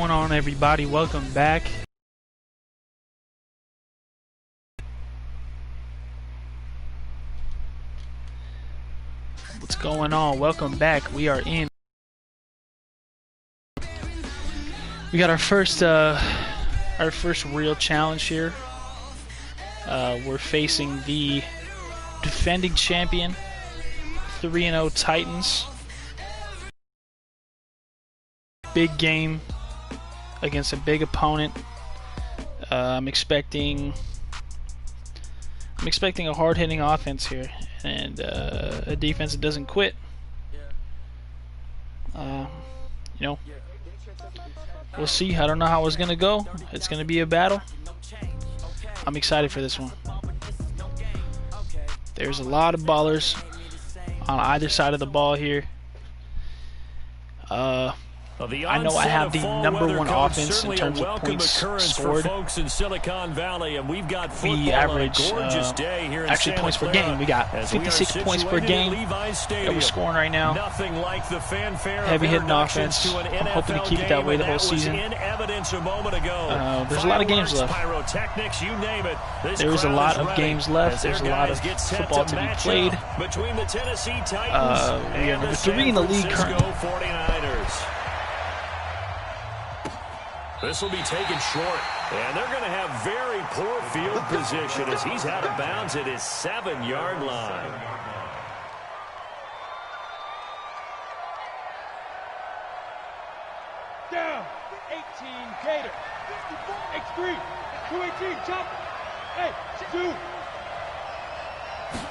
going on, everybody? Welcome back. What's going on? Welcome back. We are in. We got our first real challenge here. We're facing the defending champion, 3-0 Titans. Big game against a big opponent. I'm expecting a hard-hitting offense here and a defense that doesn't quit. We'll see. I don't know how it's gonna go. It's gonna be a battle. I'm excited for this one. There's a lot of ballers on either side of the ball here. I know I have the #1 offense in terms of points scored. We average, actually points per game. We got 56 points per game that we're scoring right now. Heavy hitting offense. I'm hoping to keep it that way the whole season. There's a lot of games left. There is a lot of games left. There's a lot of football to be played. We are number 3 in the league currently. This will be taken short, and they're going to have very poor field position as he's out of bounds at his 7-yard line. Down, 18, Gator. X3, 218, chop. Hey, 2.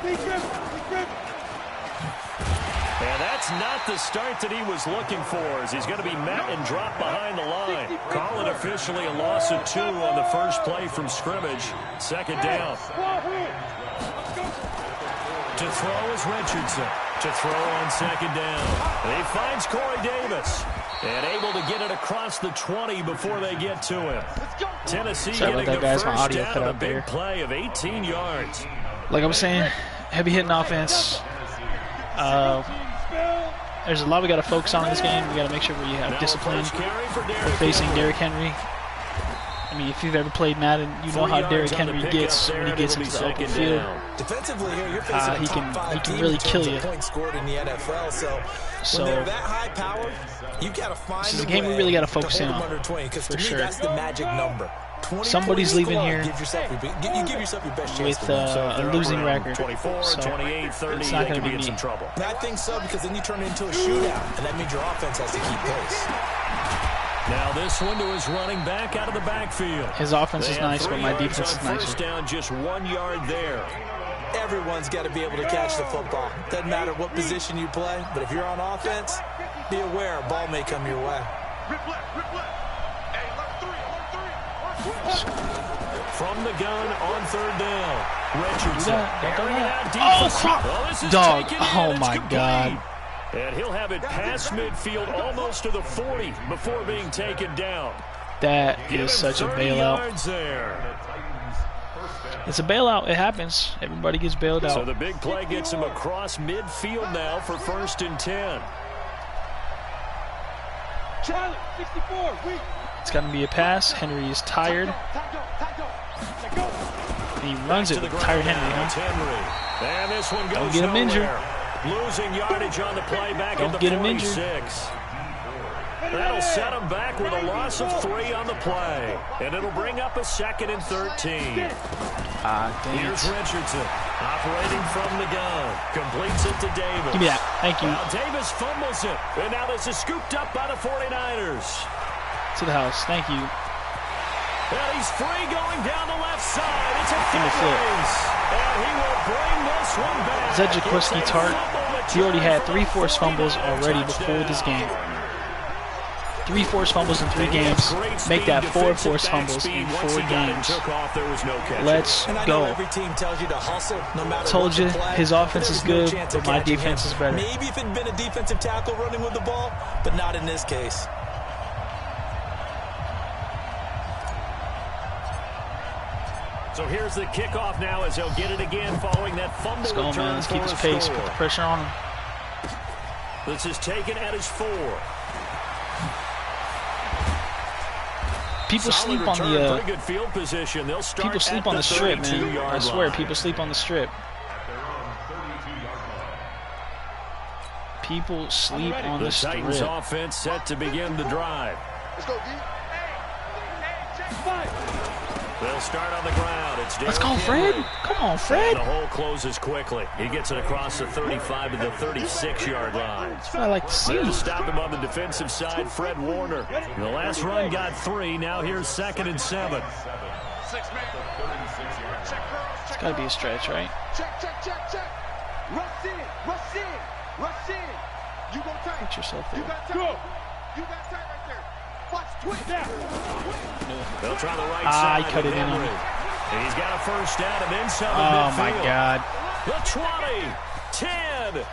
Big grip. And that's not the start that he was looking for, as he's going to be met and dropped behind the line. Call it officially a loss of 2 on the first play from scrimmage. Second down. To throw is Richardson. To throw on second down. And he finds Corey Davis. And able to get it across the 20 before they get to him. Tennessee getting the first down on a big play of 18 yards. Like I was saying, heavy hitting offense. There's a lot we got to focus on in this game. We got to make sure we have discipline. We're facing Derrick Henry. I mean, if you've ever played Madden, you know how Derrick Henry gets when he gets into the open field. Defensively here, you're he can really kill you. So this is a game we really got to focus in on, for sure. That's the magic number. Somebody's leaving here give yourself your best chance with a losing record, 24, so 28, 30, it's not going to be in me. some trouble. I think so, because then you turn it into a shootout, and that means your offense has to keep pace. Now this one to his running back out of the backfield. His offense is nice, but my defense is nicer. First down, just 1 yard there. Everyone's got to be able to catch the football. Doesn't matter what position you play, but if you're on offense, be aware a ball may come your way. From the gun on third down. Richardson. Oh, dog. Oh, my God. And he'll have it past midfield almost to the 40 before being taken down. That is such a bailout. It's a bailout. It happens. Everybody gets bailed out. So the big play gets him across midfield now for 1st and 10. Charlie, 64, weak. It's going to be a pass. Henry is tired. And he runs it with tired Henry, huh? And this one goes Don't get him injured. Losing yardage on the play back at the 46. Don't get him injured. That'll set him back with a loss of 3 on the play. And it'll bring up a 2nd and 13. Here's Richardson operating from the gun. Completes it to Davis. Give me that. Thank you. Now Davis fumbles it. And now this is scooped up by the 49ers. To the house. Thank you. And he's free going down the left side. It's a Give me a flip. race. And he will bring this one back. Is that Jaquiski Tart? He already had 3 forced fumbles already before this game. 3 forced fumbles in 3 games. Make that 4 forced fumbles in 4 games. Let's go. Told you, his offense is good, but my defense is better. Maybe if it had been a defensive tackle running with the ball, but not in this case. So here's the kickoff now as he'll get it again following that fumble. Let's go, man. Let's keep his pace. Put the pressure on him. This is taken at his 4. People sleep on the pretty good field position. They'll start people sleep on the strip, man. I swear, people sleep on the strip. People sleep on the strip. Titans offense set to begin the drive. Let's go, D. They'll start on the ground. It's Let's go, Fred. Come on, Fred. And the hole closes quickly. He gets it across the 35 to the 36-yard line. That's what I like to see. To stop him on the defensive side, Fred Warner. The last run got 3. Now here's 2nd and 7. It's got to be a stretch, right? Check. Rush in. You go tight. Put yourself there. You got tight. You got tight right there. Watch, twist that. They'll try the right side. I cut it in on him. He's got a first down and then some. Oh my God. The 20, 10.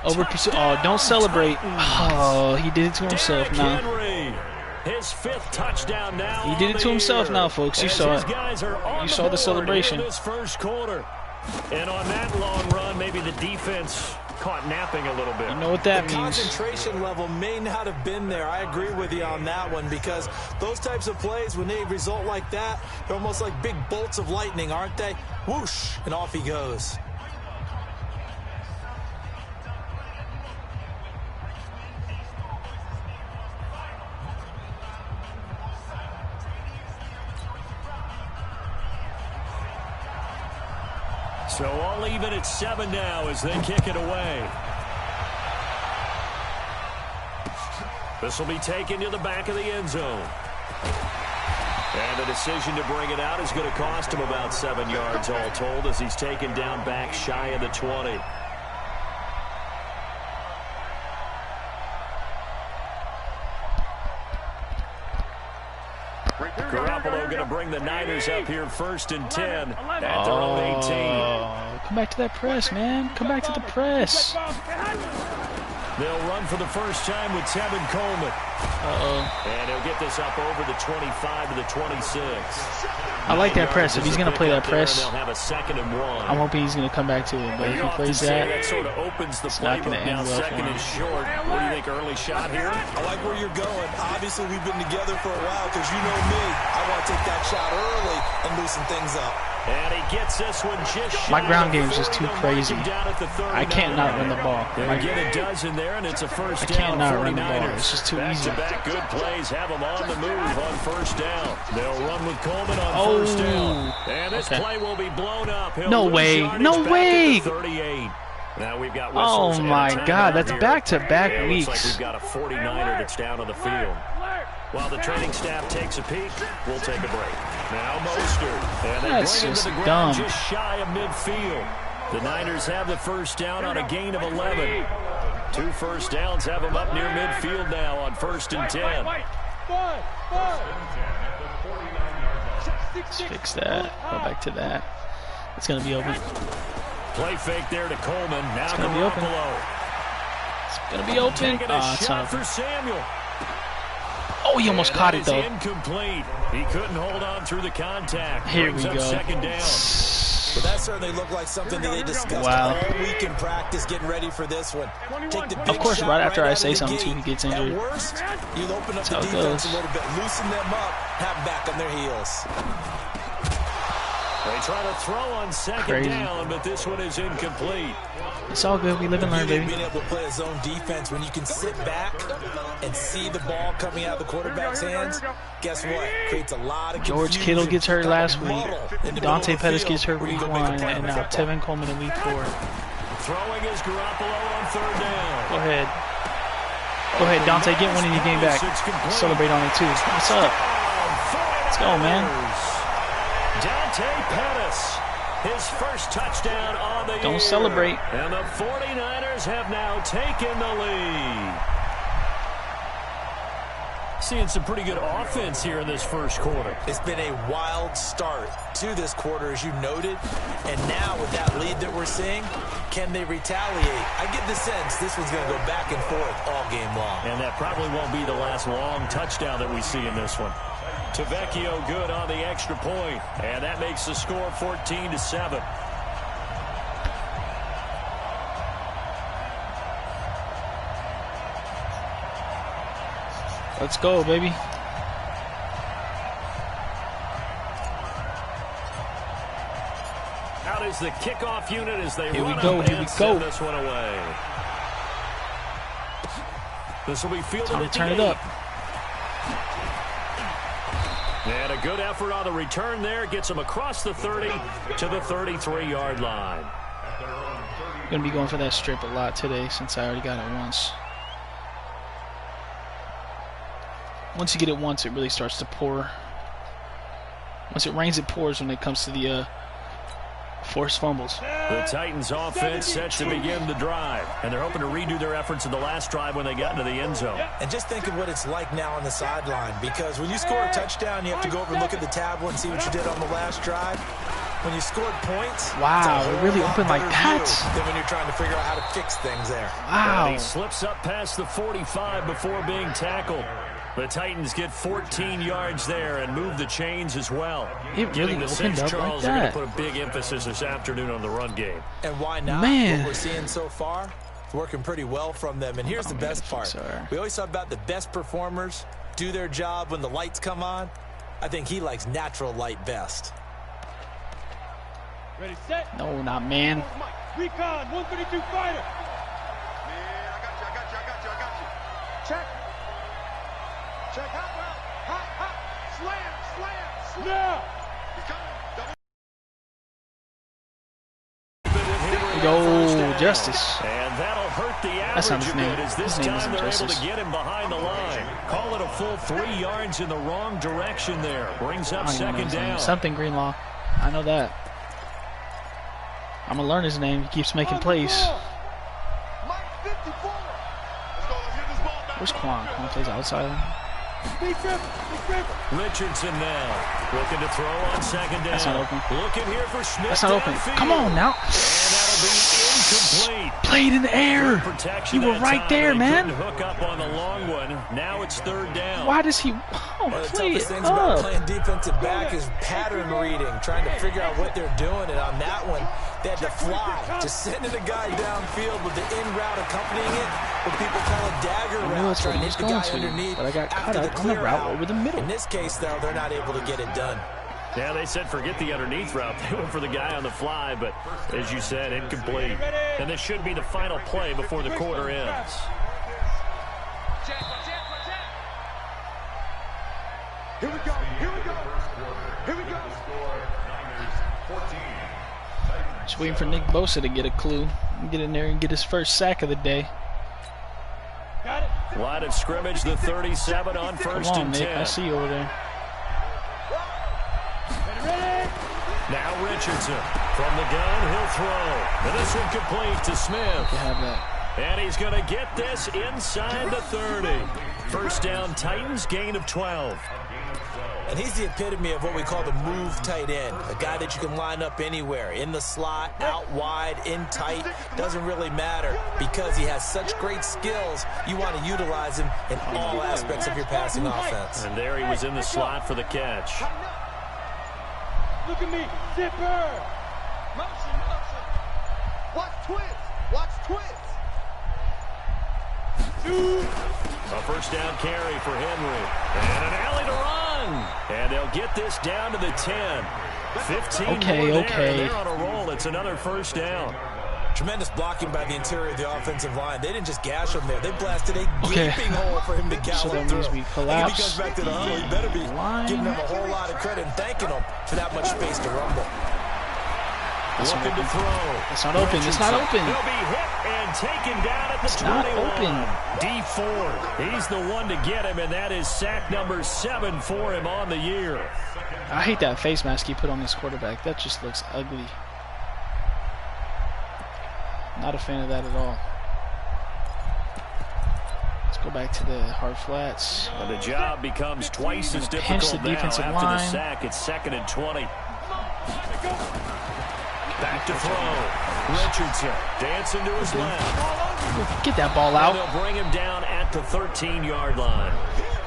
Over pursuit. Oh, don't celebrate. Oh, he did it to himself now. His 5th touchdown now. He did it to himself now, folks. You saw it. You saw the celebration. This first quarter. And on that long run, maybe the defense caught napping a little bit. You know what that means. Concentration level may not have been there. I agree with you on that one, because those types of plays, when they result like that, they're almost like big bolts of lightning, aren't they? Whoosh, and off he goes. So all even at 7 now as they kick it away. This will be taken to the back of the end zone. And the decision to bring it out is going to cost him about 7 yards all told, as he's taken down back shy of the 20. Garoppolo going to bring the Niners up here 1st and 10 at their own 18. Come back to that press, man. Come back to the press. They'll run for the first time with Tevin Coleman. And he'll get this up over the 25 to the 26. I like that press. If he's going to play that press, they'll have a 2nd and 1. I'm hoping he's going to come back to it. But if he plays that, sort of opens the playbook now. 2nd and short. What do you think, early shot here? I like where you're going. Obviously, we've been together for a while, because you know me. I want to take that shot early and loosen things up. And he gets this one just my ground game is just too crazy. I can't not run the ball. They get a dozen there, and it's a first down. I can't not 49ers. run the ball. It's just too easy. Back-to-back good plays have them on the move on first down. They'll run with Coleman on first down. And this play will be blown up. No way. No way. 38. Now we've got oh my God, that's back-to-back weeks. Looks like we've got a 49er that's down on the field. While the training staff takes a peek, we'll take a break. Now Mostert. And they that's bring him just to the ground just shy of midfield. The Niners have the first down on a gain of 11. 2 first downs have them up near midfield now on 1st and 10. Let's fix that. Go back to that. It's going to be open. Play fake there to Coleman. Now it's going to be open. It's going to be open. It's not for Samuel. Oh, he almost caught it, though. Incomplete. He couldn't hold on through the contact. Here we go. 2nd down. But that certainly looked like something that they discussed all week in practice, getting ready for this one. Take the big of course, right after I say something to him, he gets injured. At worst, you'll open up the defense a little bit, loosen them up, have them back on their heels. They try to throw on 2nd down, but this one is incomplete. It's all good. We live and learn, baby. Being able to play a zone defense when you can sit back and see the ball coming out of the quarterback's hands, guess what? Creates a lot of confusion. George Kittle gets hurt last week. Dante Pettis gets hurt week 1, and now Tevin Coleman in week 4. Throwing is Garoppolo on 3rd down. Go ahead. Go ahead, Dante. Get one in your game back. Celebrate on it, too. What's up? Let's go, man. Dante Pettis. His first touchdown on the year. Don't celebrate. And the 49ers have now taken the lead. Seeing some pretty good offense here in this first quarter. It's been a wild start to this quarter, as you noted. And now with that lead that we're seeing, can they retaliate? I get the sense this one's going to go back and forth all game long. And that probably won't be the last long touchdown that we see in this one. Tavecchio good on the extra point, and that makes the score 14-7. Let's go, baby. that is the kickoff unit as they Here we run go, up here we and go. send this one away. This will be fielded Time to at turn the it up. 8. And a good effort on the return there. Gets him across the 30 to the 33-yard line. I'm going to be going for that strip a lot today since I already got it once. Once you get it once, it really starts to pour. Once it rains, it pours when it comes to the forced fumbles. The Titans offense set to begin the drive, and they're hoping to redo their efforts in the last drive when they got into the end zone. And just think of what it's like now on the sideline, because when you score a touchdown, you have to go over and look at the tablet and see what you did on the last drive. When you scored points, wow, it really opened like that. Then when you're trying to figure out how to fix things there. Wow. And he slips up past the 45 before being tackled. The Titans get 14 yards there and move the chains as well. It really the opened St. up Charles like are going that. to put a big emphasis this afternoon on the run game. And why not? Man. What we're seeing so far, it's working pretty well from them. And here's the best part. We always talk about the best performers do their job when the lights come on. I think he likes natural light best. Ready, set. No, not man. Recon, 132 fighter. Yeah, I got you. Check. Check, hot, slam. Now. He's coming. Go, Justice. And that'll hurt the That's not average his a name. bit as this His name time isn't they're able Justice. to get him behind the line. Call it a full 3 yards in the wrong direction there. Brings up I don't even know second his name. down. Something Greenlaw. I know that. I'm going to learn his name. He keeps making plays. Where's Quan? Quan plays outside. Richardson now looking to throw on second down. That's not open. Looking here for Smith. That's not open. downfield. Come on now. And that'll be incomplete. Played in the air. Protection You were that right time. there, They man. couldn't hook up on the long one. Now it's third down. Why does he One of the play toughest it things about up? playing defensive back is pattern reading, trying to figure out what they're doing. And on that one, they had to fly, just sending a guy downfield with the in route accompanying it, what people call a dagger I knew route, that's what trying he to was hit the going guy to, underneath but I got caught after the up on the clear route out. over the middle. In this case, though, they're not able to get it done. Yeah, they said forget the underneath route. They went for the guy on the fly, but as you said, incomplete. And this should be the final play before the quarter ends. Here we go. Just waiting for Nick Bosa to get a clue. Get in there and get his first sack of the day. Got it. Line of scrimmage, the 37 on Come first on, and Nick. 10. I see you over there. Ready. Now Richardson from the gun, he'll throw. And this one complete to Smith. You have that. And he's going to get this inside the 30. First down, Titans, gain of 12. And he's the epitome of what we call the move tight end, a guy that you can line up anywhere, in the slot, out wide, in tight, doesn't really matter because he has such great skills. You want to utilize him in all aspects of your passing offense. And there he was in the slot for the catch. Look at me. Zipper. Motion. Watch twins. A first down carry for Henry. And an alley to run. And they'll get this down to the 10. 15 Okay, more there, okay. and they're on a roll. It's another first down. Tremendous blocking by the interior of the offensive line. They didn't just gash him there. They blasted a Okay. gaping hole for him to So gallop that through. means we I think collapse he comes back to the huddle. He better be line. giving them a whole lot of credit and thanking them for that much space to rumble. Looking to throw. It's not open. It's not open. He'll be hit and taken down at the It's not 21. open. D Ford, he's the one to get him, and that is sack number 7 for him on the year. I hate that face mask he put on this quarterback. That just looks ugly. Not a fan of that at all. Let's go back to the hard flats. And the job becomes twice as Pinch the difficult now defensive after the line. sack. It's 2nd and 20. Back to throw. Richardson dancing to his left. Get that ball And out. they'll bring him down at the 13-yard line.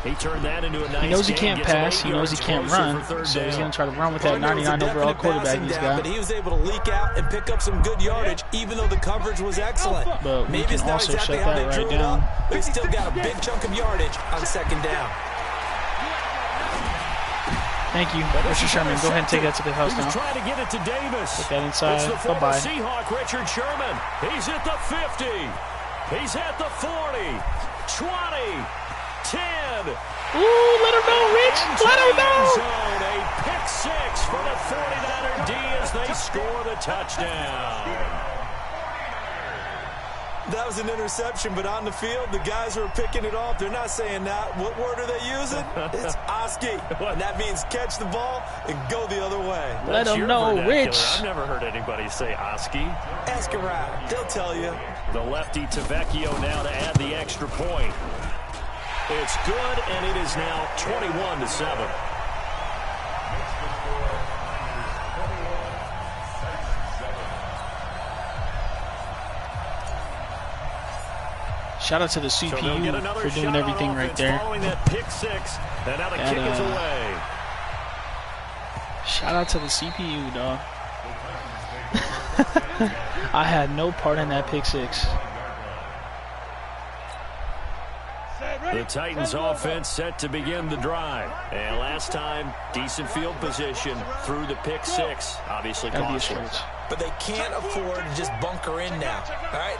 He turned that into a nice He knows he gain, can't gets him pass. 8 He knows he yards can't closer run. for third So he's down. going to try to run with that Gardner was a 99 overall definite quarterback passing he's down, got. but he was able to leak out and pick up some good yardage, even though the coverage was excellent. But we Maybe can it's not also exactly shut how that they right drew it down. up, but he still got a big chunk of yardage on second down. Man, Thank you, Richard Sherman. Go ahead and take that to the house now. Trying to get it to Davis. Put that inside. Bye-bye. Seahawk Richard Sherman. He's at the 50. He's at the 40. 20. 10. Ooh, let her go, Rich. Let her go. A pick six for the 49er D as they score the touchdown. That was an interception, but on the field, the guys who are picking it off, they're not saying that. What word are they using? It's Oski. And that means catch the ball and go the other way. Let them know, Rich. I've never heard anybody say Oski. Ask around. They'll tell you. The lefty Tavecchio now to add the extra point. It's good, and it is now 21-7. Shout out to the CPU for doing everything right there. That pick six, and now the kick is away. Shout out to the CPU, dog. I had no part in that pick six. The Titans offense set to begin the drive. And last time, decent field position through the pick six. Obviously costly. But they can't afford to just bunker in now. All right,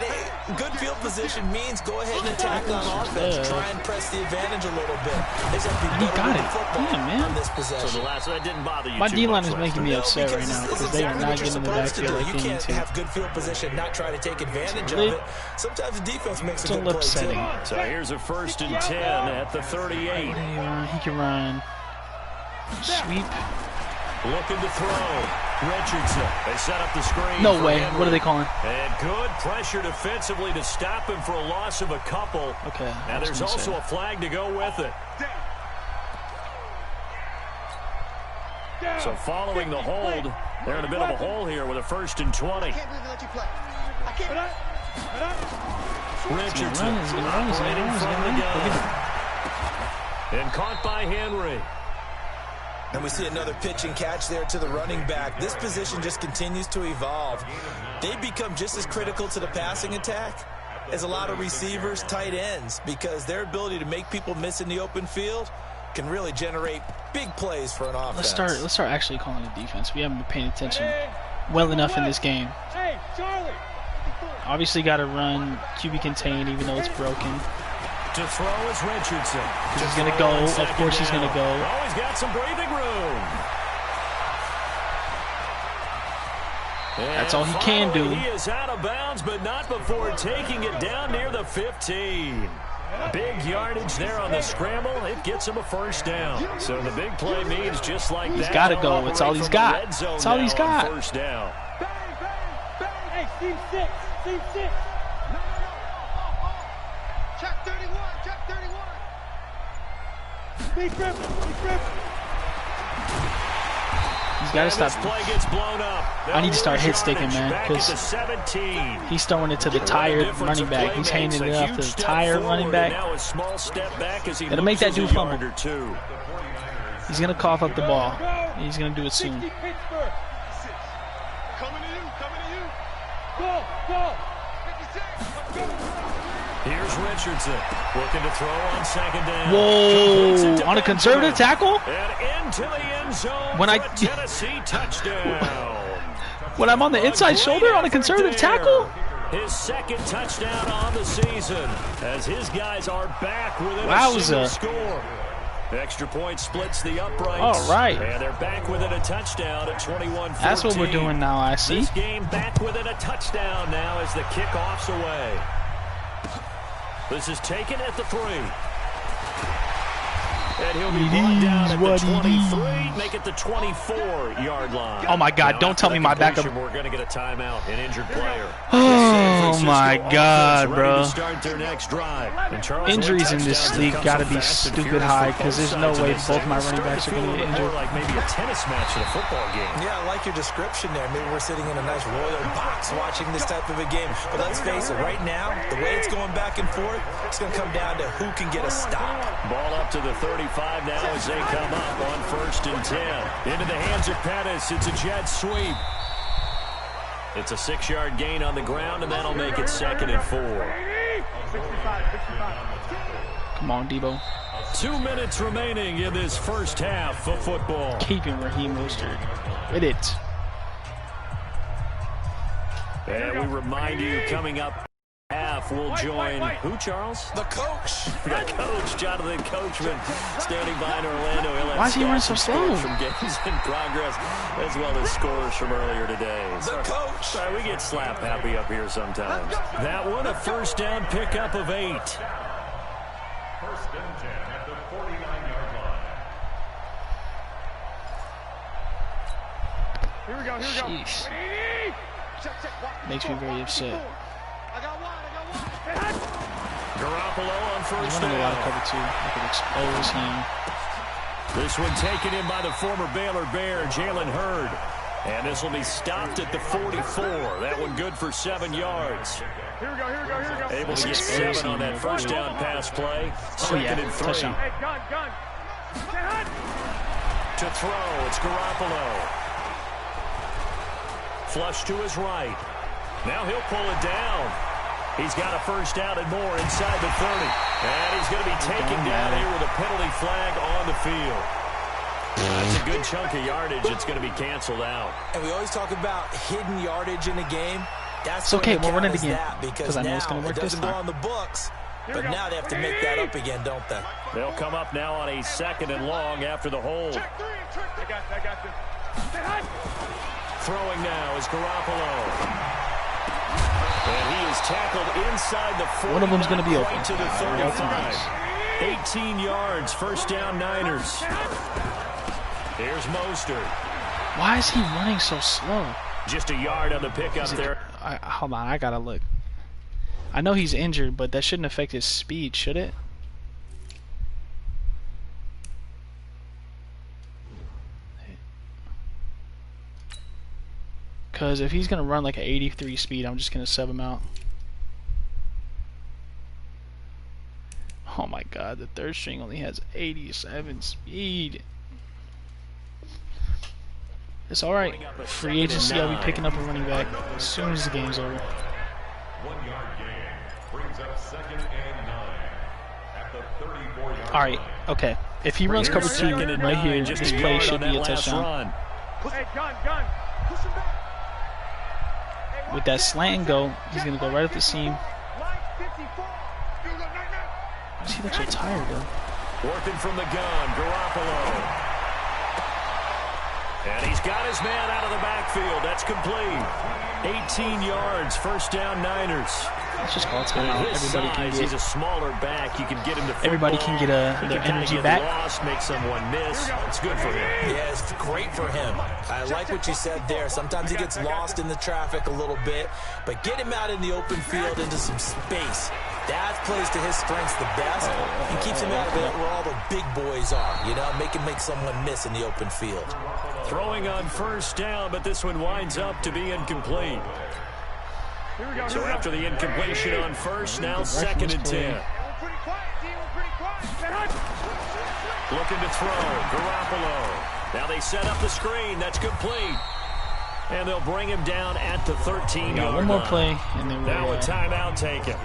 good field position means go ahead and attack on offense. Try and press the advantage a little bit. They just have to be better with football on this possession. So the last that didn't bother you. My D-line is making me upset right now because they are not getting in the backfield like they need to. You can't have good field position, not try to take advantage of it. Sometimes the defense makes a good play upsetting. too. So here's a 1st and 10 at the 38. He can run. Sweep. Looking to throw. Richardson. They set up the screen. No way. What are they calling? And good pressure defensively to stop him for a loss of a couple. Okay. Now there's also a flag to go with it. So following the hold, they're in a bit of a hole here with a 1st and 20. I can't believe they let you play. I can't. Richardson operating from the gun. And caught by Henry. And we see another pitch and catch there to the running back. This position just continues to evolve. They become just as critical to the passing attack as a lot of receivers, tight ends, because their ability to make people miss in the open field can really generate big plays for an offense. Let's start actually calling the defense. We haven't been paying attention well enough in this game. Hey, Charlie. Obviously got to run QB contain even though it's broken. To throw is Richardson. He's going to go. Of course he's going to go. Oh, he's got some breathing room. That's all he can do. He is out of bounds, but not before taking it down near the 15. Big yardage there on the scramble. It gets him a 1st down. So the big play means just like that. He's got to go. It's all he's got. It's all he's got. 1st down. Bang, bang, bang. Hey, Steve 6. Steve 6. No. Check 31. Check 31. Steve Griffin. He's got to stop. This play gets blown up. I need to start hit sticking, man, because he's throwing it to the tired running back. He's handing it off to the tired running back. Gotta make that dude fumble. He's gonna cough up the ball. He's gonna do it soon. Coming to you. Go. 56. Here's Richardson looking to throw on 2nd down. Whoa! On a conservative tackle? And into the end zone when for a Tennessee touchdown. When I'm on the inside shoulder on a conservative tackle? His 2nd touchdown on the season as his guys are back within a single score. Extra point splits the uprights. All right. And they're back within a touchdown at 21-14. That's what we're doing now, I see. This game back within a touchdown now as the kickoff's away. This is taken at the 3. And he'll be brought down at the 23, make it the 24-yard line. Oh, my God. Don't tell me my backup. We're going to get a timeout, an injured player. Oh, my God, bro. Start their next drive. Injuries in this league got to be stupid high because there's no way both my running backs are going to get injured. Like maybe a tennis match at a football game. Yeah, I like your description there. Maybe we're sitting in a nice royal box watching this type of a game. But let's face it, right now, the way it's going back and forth, it's going to come down to who can get a stop. Ball up to the 35 now as they come up on 1st and 10. Into the hands of Pettis. It's a jet sweep. It's a 6-yard gain on the ground, and that'll make it 2nd and 4. Come on, Debo. 2 minutes remaining in this first half of football. Keeping Raheem Mostert with it. And we remind you, coming up half, we'll join who, Charles? The coach. We got Coach Jonathan Coachman standing by in Orlando. Why is he running so slow? From games in progress, as well as scores from earlier today. The coach. Sorry, we get slap happy up here sometimes. That one, a first down pickup of 8. First and 10 at the 49-yard line. Here we go. Jeez. Makes me very upset. Garoppolo on He's first running a lot of down. cover too. I could expose him. This one taken in by the former Baylor Bear, Jalen Hurd. And this will be stopped at the 44. That one good for 7 yards. Here we go. Able to get 7 on that first down pass play. Second and 3. Touchdown. Hey, gun. To throw, it's Garoppolo. Flush to his right. Now he'll pull it down. He's got a first down and more inside the 30. And he's going to be taken down here with a penalty flag on the field. That's a good chunk of yardage. It's going to be canceled out. And we always talk about hidden yardage in a game. That's It's okay, when the we'll run it count is again, that, because I know now it's gonna work it this doesn't go time. on the books. But now they have to make that up again, don't they? They'll come up now on a second and long after the hold. I got this. Throwing now is Garoppolo. And he is tackled inside the 40. One of them's going to be open. Right to the 35. 18 yards, first down Niners. Here's Mostert. Why is he running so slow? Just a yard on the pickup there. Hold on, I gotta look. I know he's injured, but that shouldn't affect his speed, should it? Because if he's gonna run like an 83 speed, I'm just gonna sub him out. Oh my god, the third string only has 87 speed. It's alright. Free agency, I'll be picking up a running back as soon as the game's over. 1 yard gain brings up 2nd and 9 at the 34-yard line. Alright, okay. If he runs cover 2 right here, this play should be a touchdown. Hey, gun. Push him back. With that slant and go, he's going to go right up the seam. Line 54. You look right now. Why does he look so tired, though? Working from the gun, Garoppolo. And he's got his man out of the backfield. That's complete. 18 yards, first down Niners. Let's just call it timeout. He's a smaller back. You can get him to football. Everybody can get their energy back. Lost, make someone miss. It's good for him. Yeah, it's great for him. I like what you said there. Sometimes he gets lost in the traffic a little bit, but get him out in the open field into some space. That plays to his strengths the best. He keeps him out of it where all the big boys are, you know, make someone miss in the open field. Throwing on first down, but this one winds up to be incomplete. So after the incompletion on first, now 2nd and 10. Looking to throw, Garoppolo. Now they set up the screen. That's complete. And they'll bring him down at the 13-yard line. One more play, and then now a timeout taken.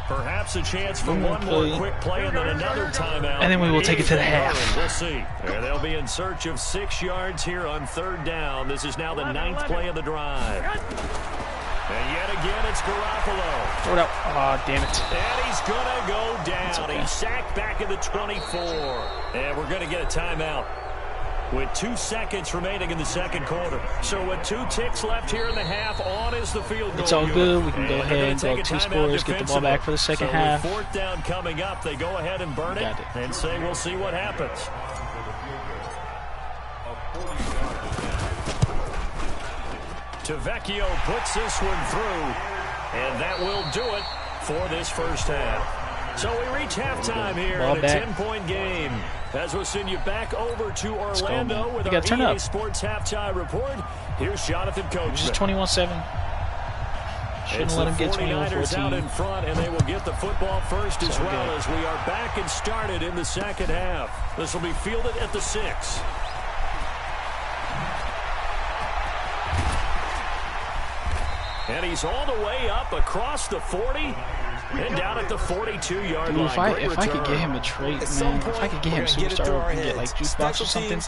Perhaps a chance for one more quick play and then another timeout. And then we will take it to the half. We'll see. And they'll be in search of 6 yards here on 3rd down. This is now the 9th play of the drive. And yet again, it's Garoppolo. Throw it out. Oh, damn it. And he's going to go down. Okay. He's sacked back at the 24. And we're going to get a timeout with 2 seconds remaining in the second quarter. So with 2 ticks left here in the half, on is the field goal. It's all good. We can go ahead and go 2 scores, get the ball back for the second half. With 4th down coming up, they go ahead and burn it and say we'll see what happens. Tavecchio puts this one through, and that will do it for this first half. So we reach halftime here in a 10-point game. As we'll send you back over to Orlando with our EA Sports Halftime Report. Here's Jonathan Coachman. Just 21-7. Shouldn't let him get 21-14. Out in front, and they will get the football first as well as we are back and started in the second half. This will be fielded at the 6. And he's all the way up across the 40. And down at the 42-yard line. If I could get him a trait, man, if I could get him superstar and get like jukebox or something,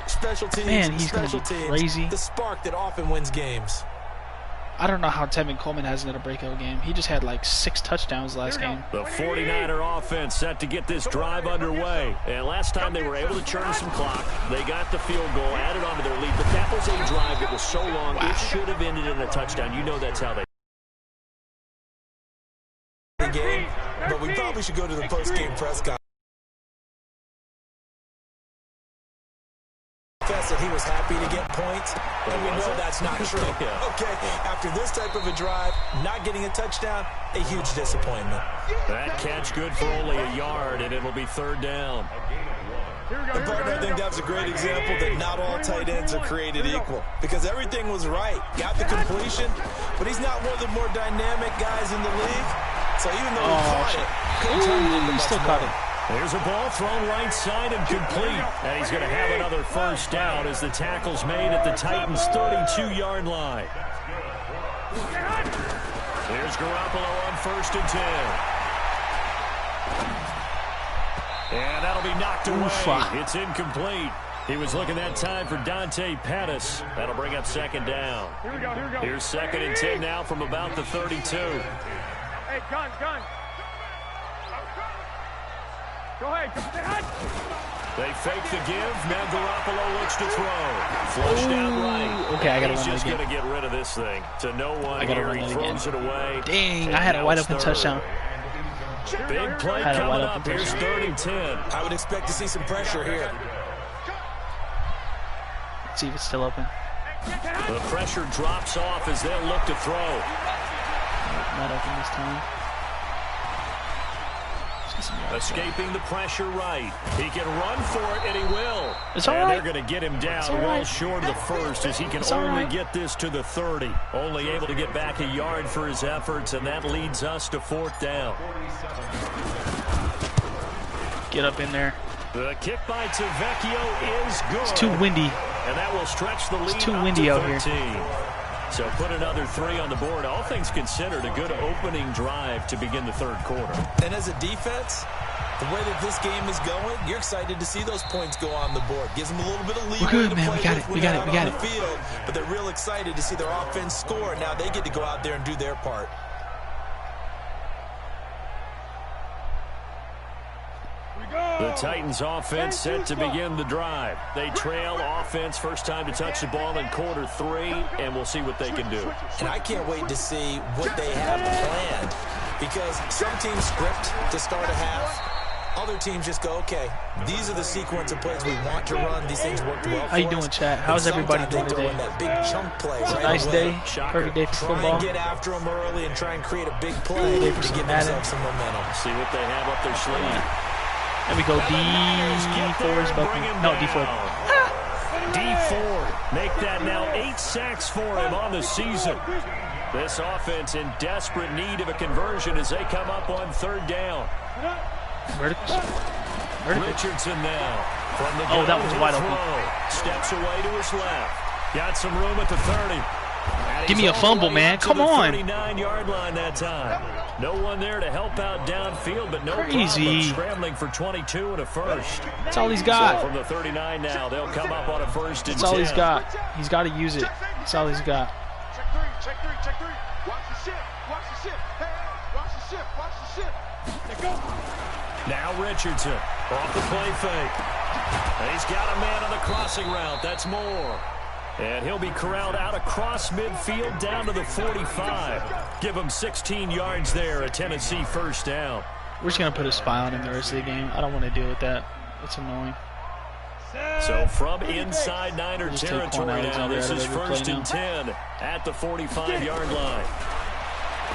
man, he's gonna be crazy. The spark that often wins games. I don't know how Tevin Coleman has another breakout game. He just had like 6 touchdowns last game. The 49er offense set to get this drive underway. And last time they were able to churn some clock. They got the field goal, added on to their lead. But that was a drive that was so long, it should have ended in a touchdown. You know that's how they game. But we probably should go to the post-game press conference. That he was happy to get points, and we know that's not true. Okay, after this type of a drive, not getting a touchdown, a huge disappointment. That catch good for only a yard, and it'll be third down. And partner, I think that's a great example that not all tight ends are created equal, because everything was right. Got the completion, but he's not one of the more dynamic guys in the league. So even though he caught it, couldn't turn it into much still more. caught it. There's a ball thrown right side and complete. And he's going to have another first down as the tackle's made at the Titans' 32-yard line. There's Garoppolo on 1st and 10. And that'll be knocked away. It's incomplete. He was looking that time for Dante Pettis. That'll bring up 2nd down. Here we go. Here's 2nd and 10 now from about the 32. Hey, gun. Go ahead. They fake the give. Now Garoppolo looks to throw. Flushed out right. Okay, I gotta He's run just that going again. to get rid of this thing. To no one here. He throws it away. Dang, I had a wide open touchdown. Big play coming up. Here's 3rd and 10. I would expect to see some pressure here. Let's see if it's still open. The pressure drops off as they'll look to throw. Not open this time. Escaping the pressure right. He can run for it, and he will. It's all and right. They're going to get him down well short of the first as he can only get this to the 30. Only able to get back a yard for his efforts, and that leads us to 4th down. Get up in there. The kick by Tavecchio is good. It's too windy. And that will stretch the lead. It's too windy out here. So put another 3 on the board. All things considered, a good opening drive to begin the 3rd quarter. And as a defense, the way that this game is going, you're excited to see those points go on the board. Gives them a little bit of leeway. We're good, to man. play We got with it. when We got they're it. We out got on it. the field, but they're real excited to see their offense score. Now they get to go out there and do their part. The Titans offense set to begin the drive. They trail offense first time to touch the ball in quarter 3, and we'll see what they can do. And I can't wait to see what they have planned, because some teams script to start a half. Other teams just go, okay, these are the sequence of plays we want to run. These things worked well for us. How you doing, chat? How's everybody doing today? That big chunk play It's a right nice away. day. Perfect day for Try football. and get after them early and try and create a big play to give themselves some momentum. See what they have up their sleeve. There we go. D4 is bucking. No, D4. D4. Make that now 8 sacks for him on the season. This offense in desperate need of a conversion as they come up on 3rd down. Verticals. Richardson now. From the Oh, that was wide open. Steps away to his left. Got some room at the 30. Give me a fumble, man. Come on. 39-yard line that time. No one there to help out downfield, but no Crazy. problem scrambling for 22 and a first. That's all he's So got. from the 39 now, they'll come up on a 1st and 10. That's all he's got. He's got to use it. That's all he's got. Check three. Watch the ship. Hey, watch the ship. Let's go. Now Richardson off the play fake. And he's got a man on the crossing route. That's Moore. And he'll be corralled out across midfield down to the 45. Give him 16 yards there, a Tennessee 1st down. We're just going to put a spy on him the rest of the game. I don't want to deal with that. It's annoying. So from inside Niner Just take territory Quan now, Alexander this out of is every play 1st and now. 10 at the 45-yard line.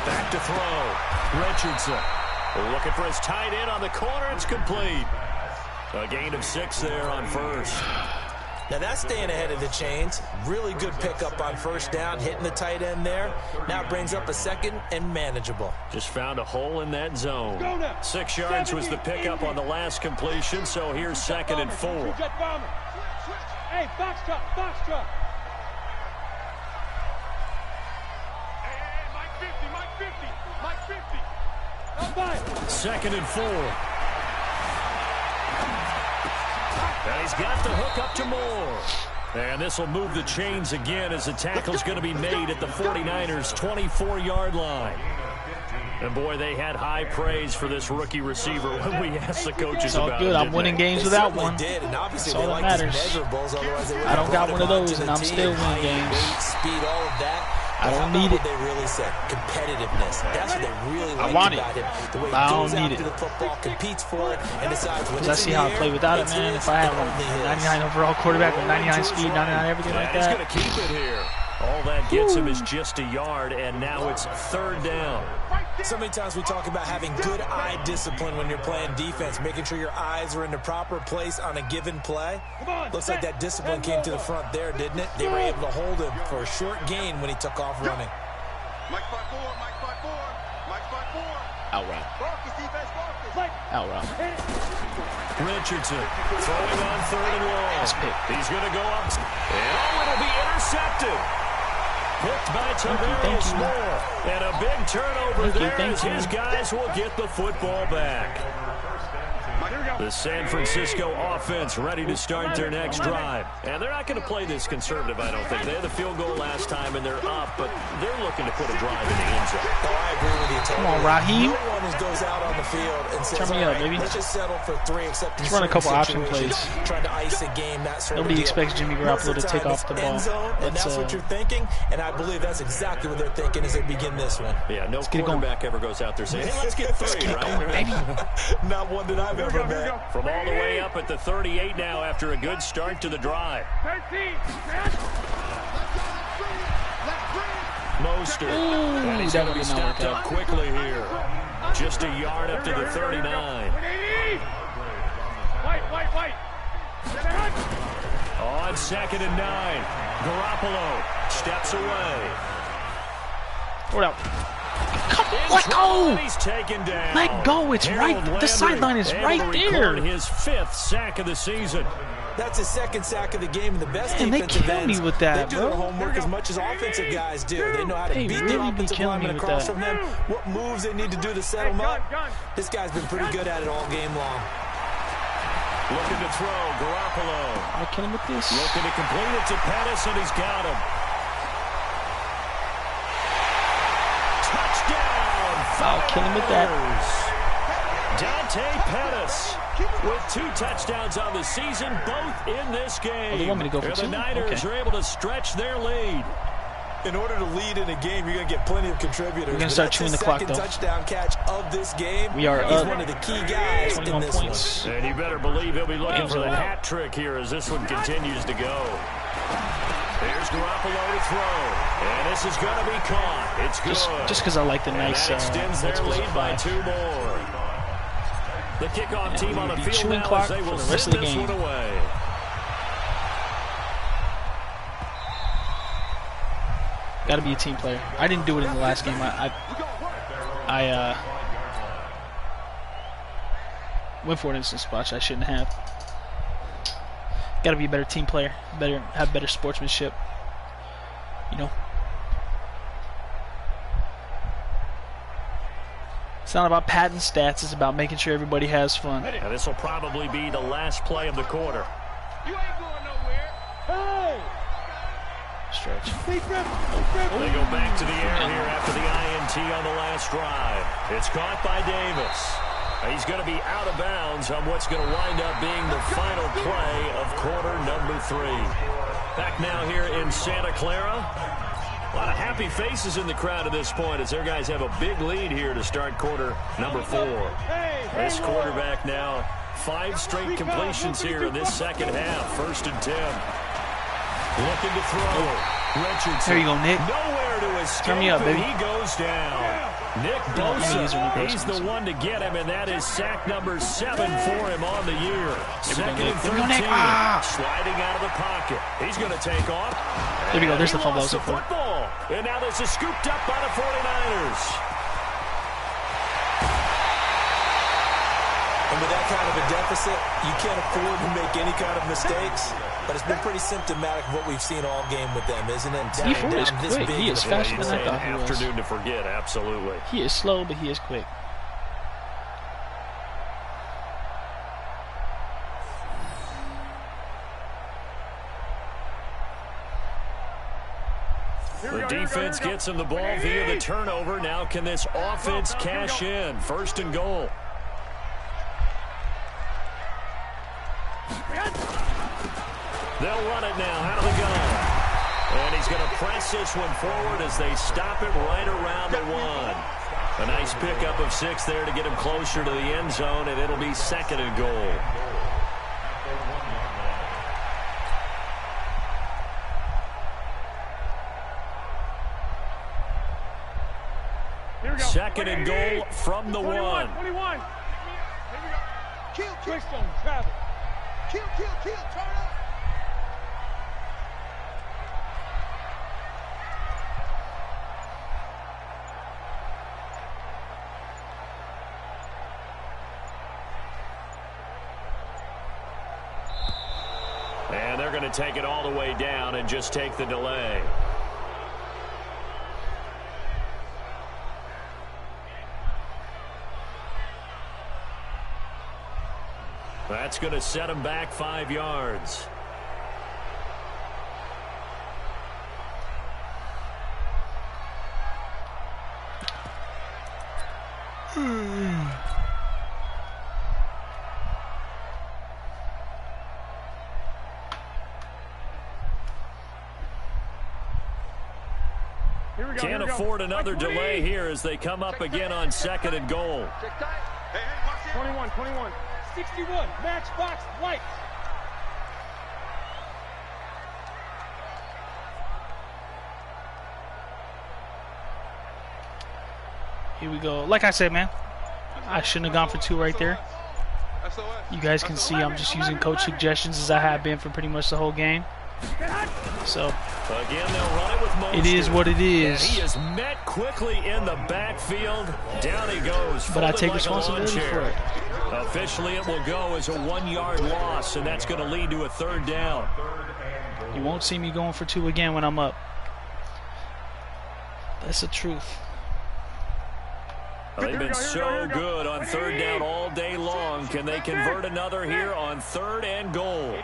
Back to throw. Richardson looking for his tight end on the corner. It's complete. A gain of 6 there on 1st. Now that's staying ahead of the chains. Really good pickup on 1st down, hitting the tight end there. Now it brings up a 2nd and manageable. Just found a hole in that zone. 6 yards was the pickup on the last completion, so here's 2nd and 4. Hey, box truck. Hey, Mike 50. 2nd and 4. And he's got the hook up to Moore. And this will move the chains again as the tackle's going to be made at the 49ers' 24-yard line. And, boy, they had high praise for this rookie receiver when we asked the coaches about it. It's all good. I'm winning games without one. That's all that matters. I don't got one of those, and I'm still winning games. Speed, all of that. I don't need it. They really said competitiveness. That's what they really like about him. The way he I goes don't out need to it. the football, competes for it, and decides when Because I see how I play without it, man. If I had a 99 overall quarterback with 99 speed, 99 everything like He's that. going to keep it here. All that gets him is just a yard, and now it's 3rd down. So many times we talk about having good eye discipline when you're playing defense, making sure your eyes are in the proper place on a given play. Looks like that discipline came to the front there, didn't it? They were able to hold him for a short gain when he took off running. Mike 5-4, Mike 5-4, Mike 5-4. Out route. Marcus, defense, Marcus. Out route. Richardson throwing on 3rd and long. He's going to go up. And it'll be intercepted. Picked by Tavarius Moore. And a big turnover there as his guys will get the football back. The San Francisco offense ready to start their next drive. And they're not going to play this conservative, I don't think. They had the field goal last time, and they're up, but they're looking to put a drive in the end zone. Oh, I agree with you, Tony. Come on, Raheem. No one who goes out on the field and says, Turn me up, baby. let's just settle for 3, except Let's run a couple option plays. Trying to ice a game, that sort Nobody of deal. expects Jimmy Garoppolo to take off the ball. And that's what you're thinking, and I believe that's exactly what they're thinking as they begin this one. Yeah, no quarterback ever goes out there saying, hey, let's get 3, right? Not one that I've ever met. From all the way up at the 38 now after a good start to the drive. Mostert. And he's going to be stopped up quickly here. Just a yard up to the 39. On 2nd and 9. Garoppolo steps away. Hold out. Let go! He's taken down. Let go! It's right. The sideline is right there. His 5th sack of the season. That's his 2nd sack of the game, and the best Man, defensive they kill ends. me with that, They do bro. their homework as much as offensive guys do. They know how to They beat really the be offensive killing me lineman with across that. from them, what moves they need to do to set them up. This guy's been pretty good at it all game long. Looking to throw, Garoppolo. I'll kill him with this. Looking to complete it to Pettis, and he's got him. Touchdown! I'll kill him with that. Dante Pettis with 2 touchdowns on the season, both in this game. Oh, they want me to go for And 2? the Niners are able to stretch their lead. In order to lead in a game, you're going to get plenty of contributors. We're going to start chewing the clock, though. Touchdown catch of this game. We are He's up one of the key guys 21 in this points. And you better believe he'll be looking for the Wow. hat trick here as this one continues to go. Here's Garoppolo to throw. And this is going to be caught. It's good. Just because I like the nice that extends their multiples lead of by 5. 2 more. The kickoff team on the be field chewing now clock as they for will the rest send of the this game. one away. Got to be a team player. I didn't do it in the last game. I went for an instant spot I shouldn't have. Got to be a better team player. Have better sportsmanship. You know. It's not about padding stats. It's about making sure everybody has fun. And this will probably be the last play of the quarter. You ain't going nowhere. Hey! Stretch. They go back to the air here after the INT on the last drive. It's caught by Davis. He's going to be out of bounds on what's going to wind up being the final play of quarter number 3. Back now here in Santa Clara. A lot of happy faces in the crowd at this point as their guys have a big lead here to start quarter number 4. This quarterback now 5 straight completions here in this second half. 1st and 10. Looking to throw. Richardson. There you go, Nick. Nowhere to escape. Turn me up, baby. He goes down. Nick Bosa, he's the one to get him, and that is sack number 7 for him on the year. 2nd and 13. Sliding out of the pocket. He's going to take off. There we go. There's the fumble. He lost the football. And now this is scooped up by the 49ers. And with that kind of a deficit, you can't afford to make any kind of mistakes. But it's been pretty symptomatic of what we've seen all game with them, isn't it? D4 is quick. He is faster than I thought he was. Afternoon to forget, absolutely. He is slow, but he is quick. The defense gets him the ball via the turnover. Now can this offense cash in? 1st and goal. They'll run it now out of the gun. And he's going to press this one forward as they stop him right around the 1. A nice pickup of 6 there to get him closer to the end zone, and it'll be 2nd and goal. Second and goal from the 1. 21. Kill, Trickstone, travel. Kill, turn up. And they're going to take it all the way down and just take the delay. That's going to set him back 5 yards. Can't afford another delay here as they come up again on 2nd and goal. 21. 61, matchbox, white. Here we go. Like I said, man, I shouldn't have gone for 2 right there. You guys can see I'm just using coach suggestions as I have been for pretty much the whole game. So again, they'll run it with Mostert. It is what it is. And he is met quickly in the backfield. Down he goes. But I take responsibility for it. Officially, it will go as a 1-yard loss, and that's going to lead to a 3rd down. You won't see me going for 2 again when I'm up. That's the truth. They've been so good on 3rd down all day long. Can they convert another here on 3rd and goal?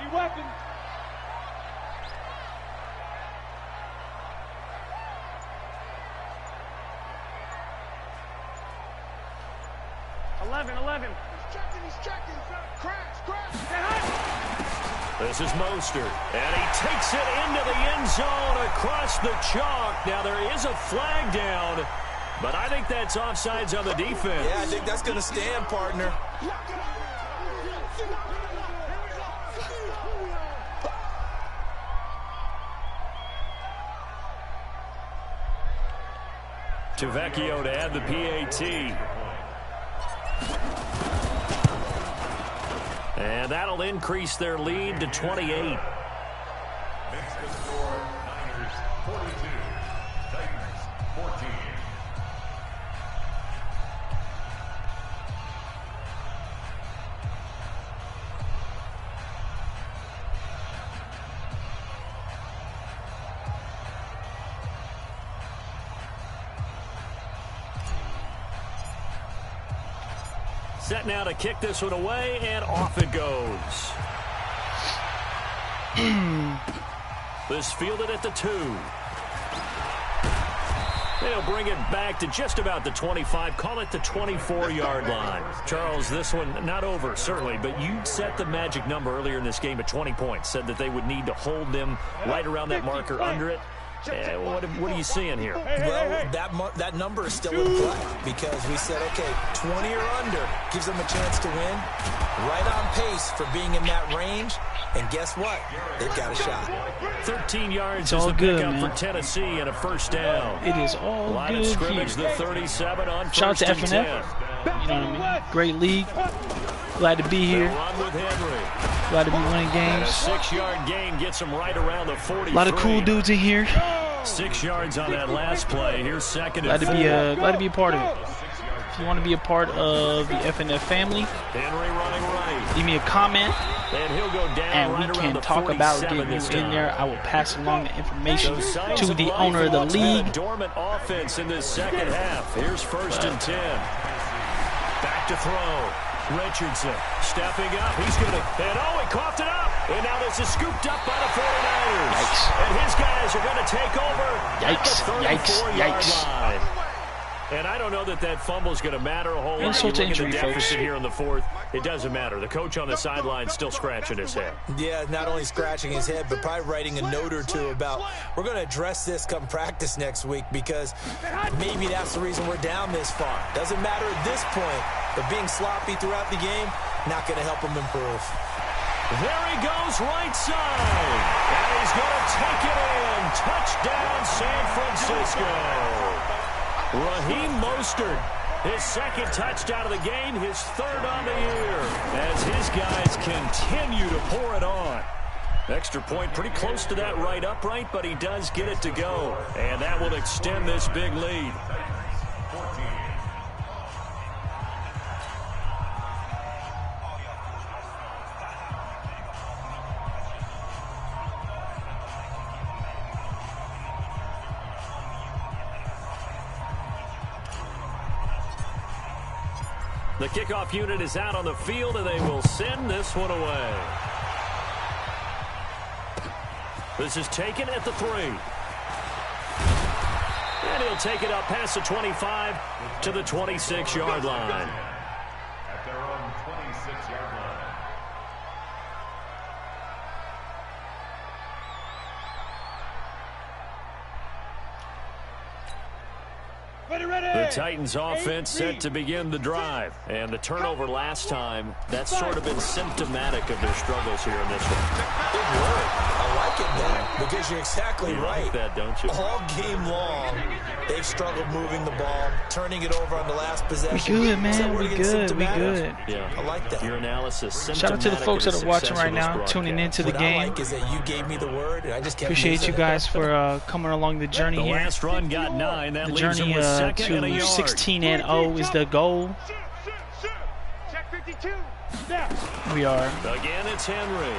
11. He's checking. Crash. This is Mostert, and he takes it into the end zone across the chalk. Now there is a flag down, but I think that's offsides on the defense. Yeah, I think that's going to stand, partner. Tavecchio to add the PAT. And that'll increase their lead to 28. Next to score, Niners 42, Titans 14. Set now to kick this one away, and off it goes. This fielded at the 2. They'll bring it back to just about the 25, call it the 24-yard line. Charles, this one not over, certainly, but you set the magic number earlier in this game at 20 points, said that they would need to hold them right around that marker under it. What are you seeing here? Well, that number is still in play because we said, okay, 20 or under gives them a chance to win. Right on pace for being in that range. And guess what? They've got a shot. 13 yards is the pickup for Tennessee and a 1st down. It is all good. Line of scrimmage, the 37 on 1st Shout out to and 10. FNF. You know what I mean? Great league. Glad to be here. Run with Henry. Glad to be winning games. And a 6-yard gain gets them right around the 43. A lot of cool dudes in here. 6 yards on that last play. Here's 2nd and 4. Glad to be a part of it. If you want to be a part of the FNF family, Henry running right. leave me a comment, And he'll go down and right we around can the talk about getting you this in time. there. I will pass along the information Those signs to the life owner of the what's been a league. dormant offense in this 2nd half. Here's 1st and 10. Back to throw. Richardson stepping up. He's going to, and he coughed it up. And now this is scooped up by the 49ers. Yikes. And his guys are going to take over. Yikes, yikes, yikes. Line. And I don't know that fumble is going to matter a whole lot. Insult to injury, folks. Here in the fourth, it doesn't matter. The coach on the sideline still scratching his head. Yeah, not only scratching his head, but probably writing a note or two about, we're going to address this come practice next week because maybe that's the reason we're down this far. Doesn't matter at this point, but being sloppy throughout the game, not going to help him improve. There he goes right side. And he's going to take it in. Touchdown, San Francisco. Raheem Mostert, his second touchdown of the game, his third on the year, as his guys continue to pour it on. Extra point pretty close to that right upright, but he does get it to go, and that will extend this big lead. The kickoff unit is out on the field, and they will send this one away. This is taken at the 3. And he'll take it up past the 25 to the 26-yard line. At their own 26-yard line. The Titans offense set to begin the drive. And the turnover last time, that's sort of been symptomatic of their struggles here in this one. Good word. I like it, though, because you're exactly right. Like that, don't you? All game long, they've struggled moving the ball, turning it over on the last possession. We good, man. We good. We good. Yeah, I like that. Your analysis. Shout out to the folks that are watching right now, tuning into the game. What I like is that you gave me the word, and I just kept Appreciate you guys for coming along the journey the here. Last run got 9. That The leaves journey him with second and a to yard. 16-0 is the goal. We are Again, it's Henry.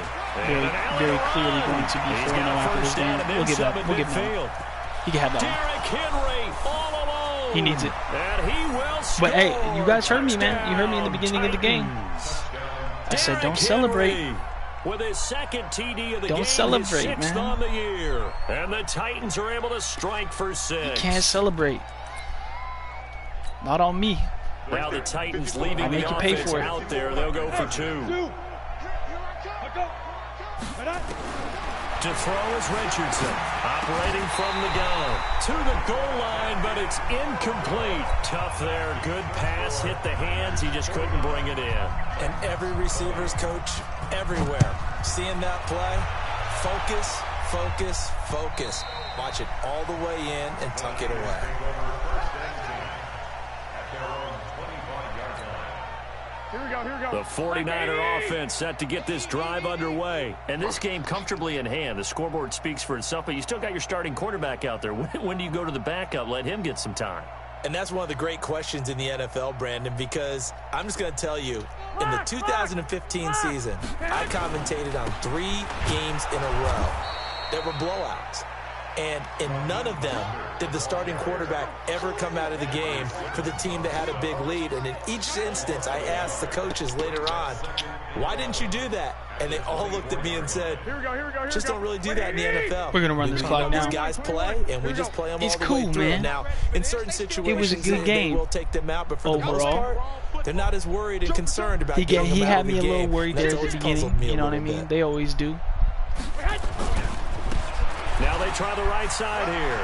very clearly going to be 4-0 after this game. We'll give that. We'll give him. He can have that Derrick Henry all alone. one. He needs it. And he will score. But hey, you guys heard me, man. You heard me in the beginning of the game. I said, don't celebrate. With his second TD of the Don't game, celebrate, his 6th man. on the year. And the Titans are able to strike for 6. You can't celebrate. Not on me. Now the Titans leaving I'll make the you pay offense for it. out there. They'll go for 2. To throw is Richardson, operating from the gun. To the goal line, but it's incomplete. Tough there. Good pass. Hit the hands. He just couldn't bring it in. And every receiver's coach everywhere. Seeing that play, focus, focus, focus. Watch it all the way in and tuck it away. The 49er offense set to get this drive underway. And this game comfortably in hand. The scoreboard speaks for itself, but you still got your starting quarterback out there. When do you go to the backup? Let him get some time. And that's one of the great questions in the NFL, Brandon, because I'm just going to tell you, in the 2015 season, I commentated on 3 games in a row that were blowouts. And in none of them did the starting quarterback ever come out of the game for the team that had a big lead. And in each instance, I asked the coaches later on, why didn't you do that? And they all looked at me and said, just don't really do that in the NFL. We're going to run this clock now. These guys play, and we just play them all the way through. Man. Now, in certain situations, it was a good game. They will take them out, but for the most part, they're not as worried and concerned about he getting them out had of the me a game. little worried there at the beginning. You know what I mean? Bit. They always do. Now they try the right side here.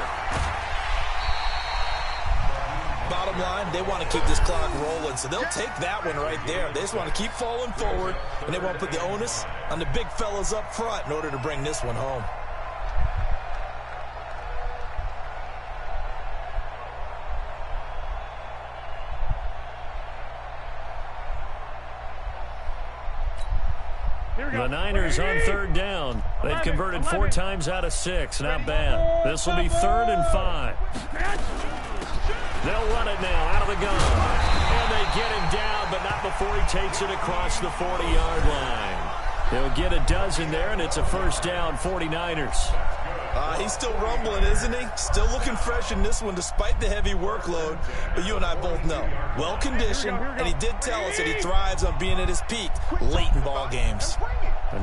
Bottom line, they want to keep this clock rolling, so they'll take that one right there. They just want to keep falling forward, and they want to put the onus on the big fellas up front in order to bring this one home. The Niners on 3rd down. They've converted 4 times out of 6. Not bad. This will be 3rd and 5. They'll run it now out of the gun. And they get him down, but not before he takes it across the 40-yard line. He'll get a dozen there, and it's a 1st down, 49ers. He's still rumbling, isn't he? Still looking fresh in this one despite the heavy workload. But you and I both know, well-conditioned, and he did tell us that he thrives on being at his peak late in ball games.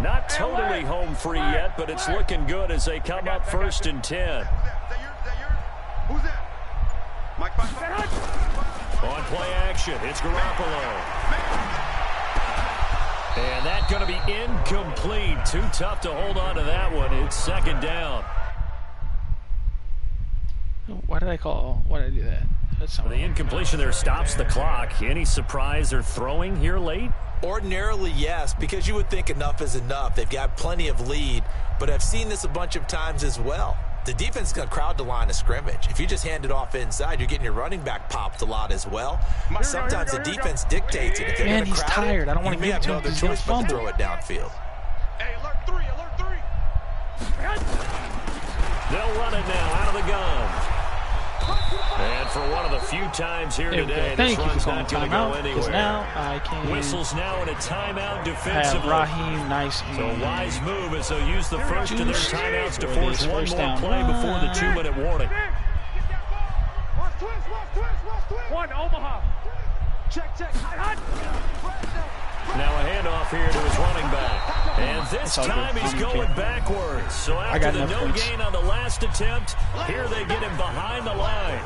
Not totally home free yet, but it's looking good as they come up 1st and 10. Who's that? Mike, On play action, it's Garoppolo. And that's going to be incomplete. Too tough to hold on to that one. It's 2nd down. Why did I do that? The incompletion there stops the clock. Any surprise they're throwing here late? Ordinarily, yes, because you would think enough is enough. They've got plenty of lead, but I've seen this a bunch of times as well. The defense is going to crowd the line of scrimmage. If you just hand it off inside, you're getting your running back popped a lot as well. Sometimes the defense dictates it. If they're Man, he's tired. I don't want to give it to him because he's going to fumble. Throw it downfield. Hey, alert 3, alert 3. They'll run it now out of the gun. And for one of the few times here today, thank this you run's for not calling going to go timeout, because anywhere. now I can Whistles now in a timeout have defensively. Raheem nice So and wise move as they'll use the first of their juiced timeouts to for force this one first more down play before the run. 2-minute warning. Watch twist. One, Omaha. Check. Now a handoff here to his running back. And this time he's going backwards. So after the no gain on the last attempt, here they get him behind the line.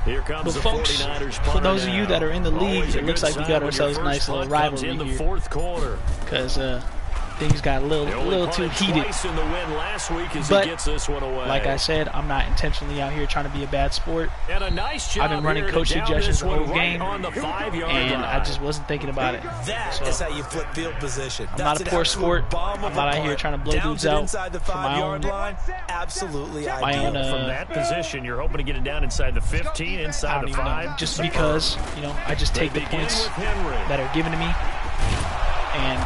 Here comes the folks, 49ers for those of you that are in the league, it looks like we got ourselves a nice little rivalry in the here. 4th quarter. Because things got a little too heated. In the win last week as But he gets this one away. like I said, I'm not intentionally out here trying to be a bad sport. And a nice job. I've been running coach suggestions the whole game, on the 5-yard and line. I just wasn't thinking about it. That is how you flip field position. I'm not a poor sport. I'm not out here trying to blow dudes out inside the for my own 5-yard line. Absolutely my ideal. own From that position, you're hoping to get it down inside the 15, I inside don't the even 5. know. Just because, I just take the points that are given to me, and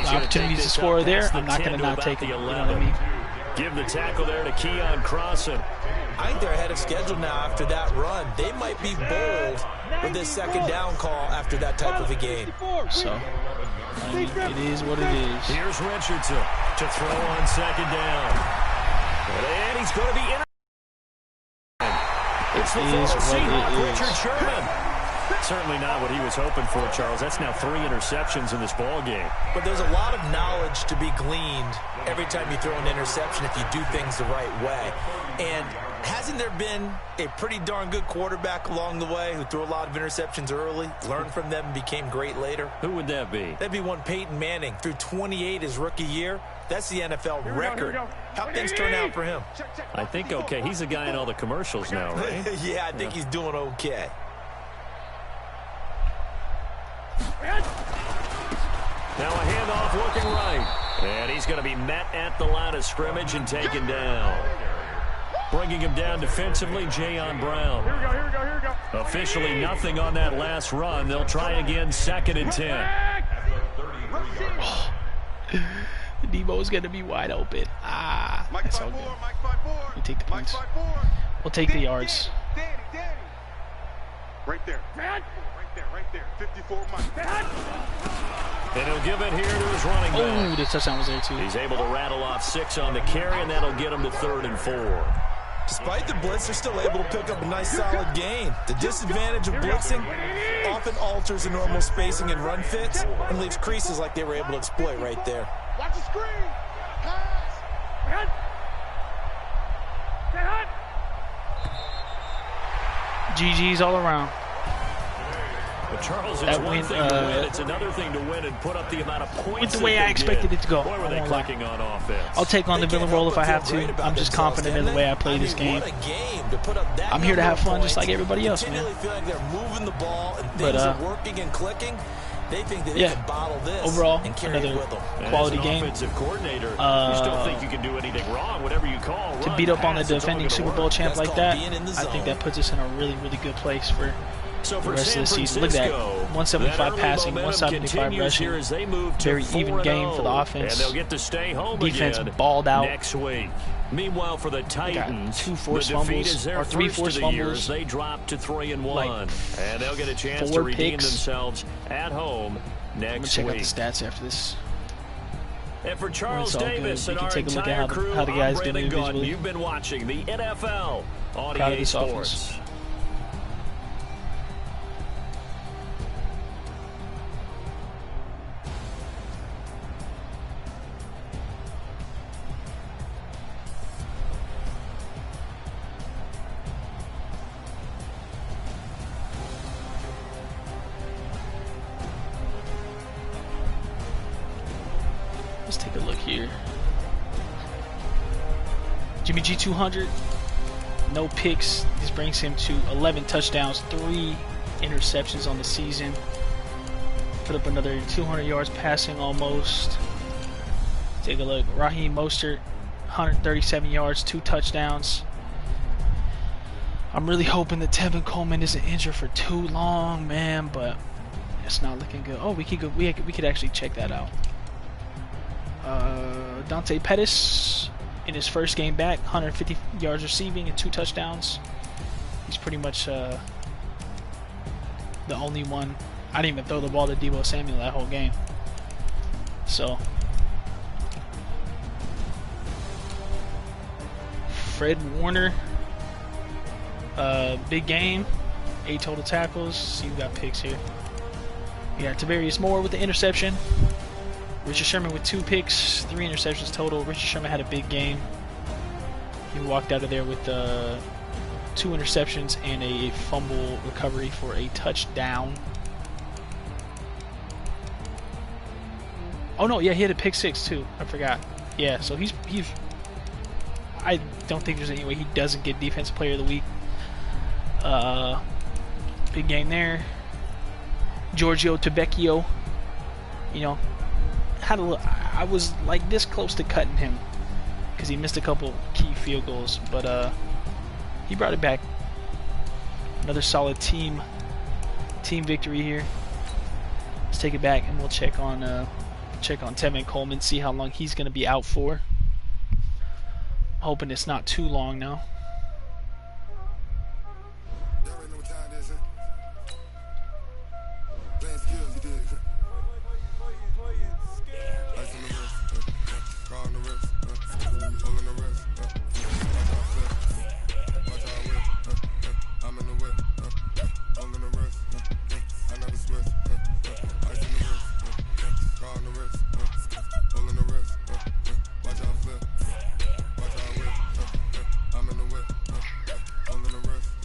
the opportunities to score are there. I'm not going to not take them. You know what I mean? Give the tackle there to Keon Crossan. I think they're ahead of schedule now after that run. They might be bold with this 2nd down call after that type of a game. So, I mean, it is what it is. Here's Richardson to throw on 2nd down. And he's going to be in. It's the former Seahawk, Richard Sherman. Certainly not what he was hoping for, Charles. That's now 3 interceptions in this ball game. But there's a lot of knowledge to be gleaned every time you throw an interception if you do things the right way. And hasn't there been a pretty darn good quarterback along the way who threw a lot of interceptions early, learned from them, and became great later? Who would that be? That'd be one Peyton Manning. Threw 28 his rookie year. That's the NFL record. How things turn out for him? I think okay. He's a guy in all the commercials now, right? Yeah, I think he's doing okay. Now a handoff looking right. And he's going to be met at the line of scrimmage and taken down. Bringing him down defensively, Jayon Brown. Here we go. Officially nothing on that last run. They'll try again, 2nd and 10. Debo's going to be wide open. That's all good. We take the points. We'll take the yards. Danny. Right there. Right there. 54 Mike. And he'll give it here to his running back. Oh, the touchdown was there too. He's able to rattle off 6 on the carry, and that'll get him to 3rd and 4. Despite the blitz, they're still able to pick up a nice solid gain. The disadvantage of blitzing often alters the normal spacing and run fits and leaves creases like they were able to exploit right there. Watch the screen. Pass. GG's all around. But Charles, it's That one went, thing to win. It's another thing to win and put up the amount of points. Went the way I expected it to go. Boy, were they clicking on offense. I'll take on the villain role if I have to. I'm just confident in the way I play this game. I'm here to have fun just like everybody else, man. But working and clicking. They think that yeah, they can bottle this overall, and carry another it with them. quality as an game. Offensive coordinator, you still think you can do anything wrong, whatever you call. To run, beat up on the pass, it's defending all Super gonna Bowl work. champ That's like called that, being in the I think zone. that puts us in a really, really good place for So the rest of the season. Look at that, 175 passing, 175 rushing. As they move to Very even game for the 4-0, offense. And they'll get to stay home Defense again balled out. next week. Meanwhile, for the Titans, 2 the forced defeat fumbles, is their or 3 first forced of the year fumbles. as they drop to 3-1, Like, and they'll get a chance 4 to redeem picks. themselves at home I'm going next to check out week. the stats after this. And for Charles all Davis good. and We our can take a look at entire how the crew, guys I'm do Brandon Gaudin. individually. You've been watching the NFL on Proud of EA this Sports. offense. Let's take a look here. Jimmy G 200, no picks. This brings him to 11 touchdowns, 3 interceptions on the season. Put up another 200 yards passing almost. Take a look. Raheem Mostert, 137 yards, 2 touchdowns. I'm really hoping that Tevin Coleman isn't injured for too long, man, but it's not looking good. Oh, we could actually check that out. Dante Pettis in his first game back, 150 yards receiving and 2 touchdowns. He's pretty much the only one. I didn't even throw the ball to Deebo Samuel that whole game. So Fred Warner, big game, 8 total tackles. See, we got picks here. We got Tavarius Moore with the interception. Richard Sherman with 2 picks, 3 interceptions total. Richard Sherman had a big game. He walked out of there with 2 interceptions and a fumble recovery for a touchdown. Oh no, yeah, he had a pick 6 too. I forgot. Yeah, so he's I don't think there's any way he doesn't get Defensive Player of the Week. Big game there. Giorgio Tavecchio, you know, I was like this close to cutting him because he missed a couple key field goals, but he brought it back. Another solid team victory here. Let's take it back and we'll check on Tevin Coleman, see how long he's going to be out for. Hoping it's not too long now.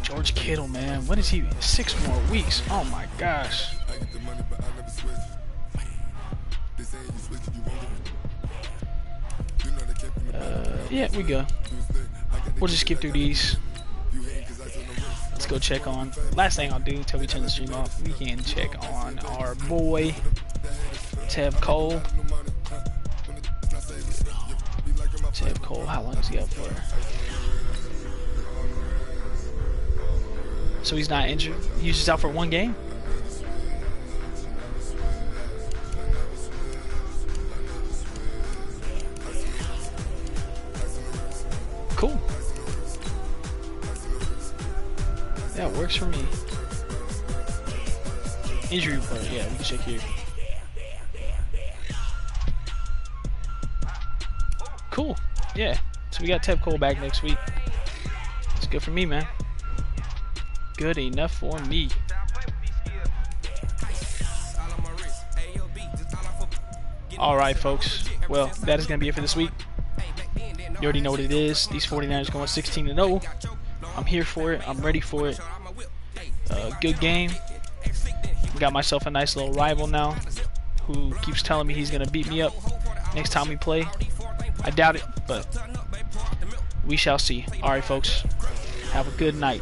George Kittle, man, what is he? 6 more weeks. Oh my gosh. Yeah, we go. We'll just skip through these. Let's go check on. Last thing I'll do until we turn the stream off, we can check on our boy Tev Cole. Tev Cole, how long is he out for? So he's not injured. He's just out for 1 game. Cool. That works for me. Injury report. Yeah, we can check here. Cool. Yeah. So we got Tev Cole back next week. It's good for me, man. Good enough for me. Alright, folks. Well, that is going to be it for this week. You already know what it is. These 49ers going 16-0. I'm here for it. I'm ready for it. Good game. Got myself a nice little rival now who keeps telling me he's going to beat me up next time we play. I doubt it, but we shall see. Alright, folks. Have a good night.